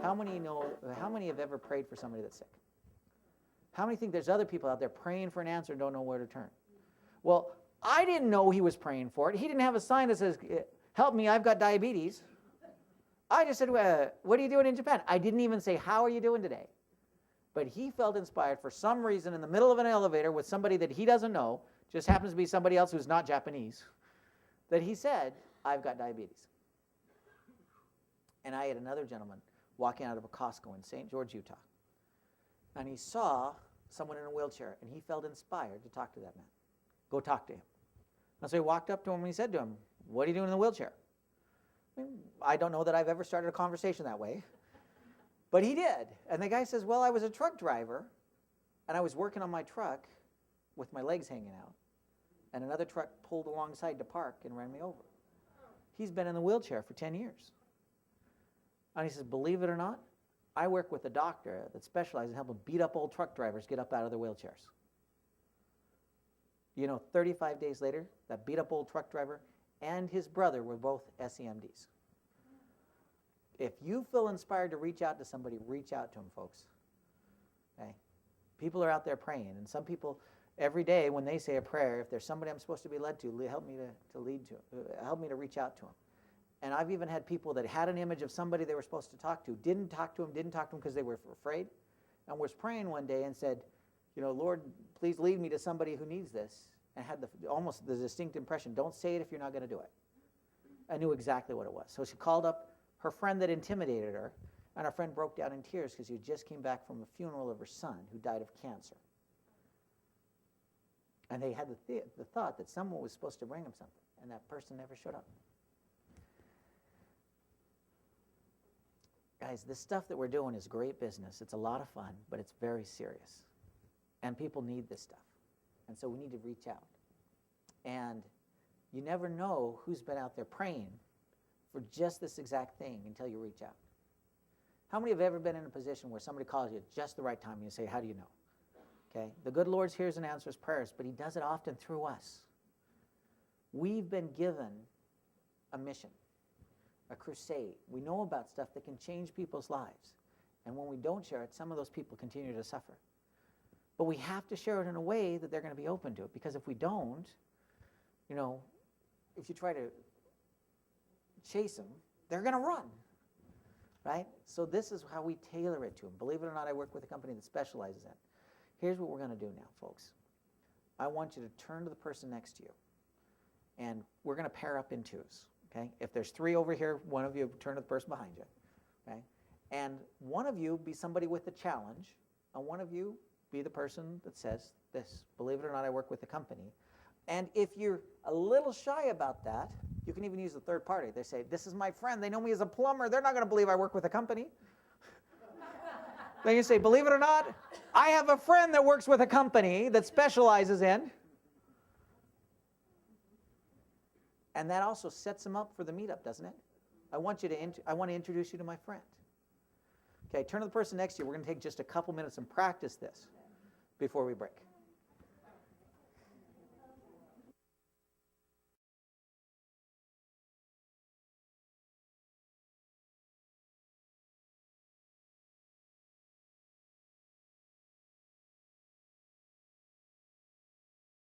How many have ever prayed for somebody that's sick? How many think there's other people out there praying for an answer and don't know where to turn? Well, I didn't know he was praying for it. He didn't have a sign that says, help me, I've got diabetes. I just said, what are you doing in Japan? I didn't even say, how are you doing today? But he felt inspired for some reason in the middle of an elevator with somebody that he doesn't know, just happens to be somebody else who's not Japanese, that he said, I've got diabetes. And I had another gentleman walking out of a Costco in St. George, Utah. And he saw someone in a wheelchair, and he felt inspired to talk to that man. Go talk to him. And so he walked up to him and he said to him, what are you doing in the wheelchair? I don't know that I've ever started a conversation that way. But he did. And the guy says, well, I was a truck driver, and I was working on my truck with my legs hanging out, and another truck pulled alongside to park and ran me over. He's been in the wheelchair for 10 years. And he says, believe it or not, I work with a doctor that specializes in helping beat up old truck drivers get up out of their wheelchairs. 35 days later, that beat up old truck driver and his brother were both SEMDs. If you feel inspired to reach out to somebody, reach out to them, folks. Okay? People are out there praying, and some people every day when they say a prayer, if there's somebody I'm supposed to be led to, help me to reach out to them. And I've even had people that had an image of somebody they were supposed to talk to, didn't talk to them because they were afraid, and was praying one day and said, Lord, please lead me to somebody who needs this, and had almost the distinct impression, don't say it if you're not going to do it. I knew exactly what it was. So she called up her friend that intimidated her, and her friend broke down in tears because she just came back from a funeral of her son who died of cancer. And they had the thought that someone was supposed to bring him something, and that person never showed up. Guys, this stuff that we're doing is great business. It's a lot of fun, but it's very serious. And people need this stuff. And so we need to reach out. And you never know who's been out there praying for just this exact thing until you reach out. How many have ever been in a position where somebody calls you at just the right time and you say, how do you know? Okay? The good Lord hears and answers prayers, but he does it often through us. We've been given a mission, a crusade. We know about stuff that can change people's lives. And when we don't share it, some of those people continue to suffer. But we have to share it in a way that they're going to be open to it. Because if we don't, if you try to chase them, they're going to run, right? So this is how we tailor it to them. Believe it or not, I work with a company that specializes in. Here's what we're going to do now, folks. I want you to turn to the person next to you, and we're going to pair up in twos, okay? If there's three over here, one of you turn to the person behind you, okay? And one of you be somebody with a challenge, and one of you be the person that says this. Believe it or not, I work with a company. And if you're a little shy about that, you can even use the third party. They say, this is my friend. They know me as a plumber. They're not going to believe I work with a company. Then you say, believe it or not, I have a friend that works with a company that specializes in. And that also sets them up for the meetup, doesn't it? I want to introduce you to my friend. Okay, turn to the person next to you. We're going to take just a couple minutes and practice this before we break.